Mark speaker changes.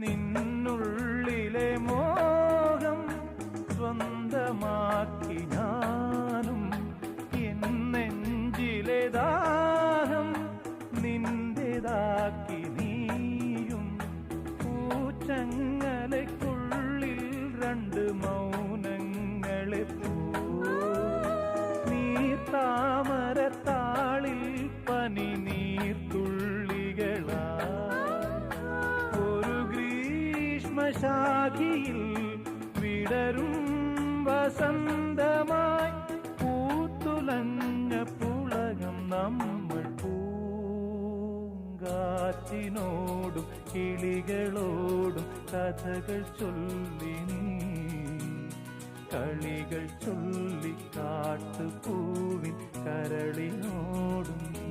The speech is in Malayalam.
Speaker 1: നിന്നുള്ളിലെ മോഹം സ്വന്തമാക്കി ഞാനും, എന്നെഞ്ചിലെ ദാഹം നിന്റേതാക്കി നീയും. പൂച്ചങ്ങലയ്ക്കുള്ളിൽ രണ്ട് മൗനങ്ങളെ നീർത്താമരത്താളിൽ പനി നീർത്തുള്ളികളാ. ഒരു ഗ്രീഷ്മശാഖിയിൽ വിടരും വസന്തമായി പൂത്തുലഞ്ഞ പുളകം നമ്മൾ. പൂങ്കാറ്റിനോടും കിളികളോടും കഥകൾ ചൊല്ലി നീ, കളികൾ ചൊല്ലി കാട്ടുപൂവിൻ കരളിനോടും നീ.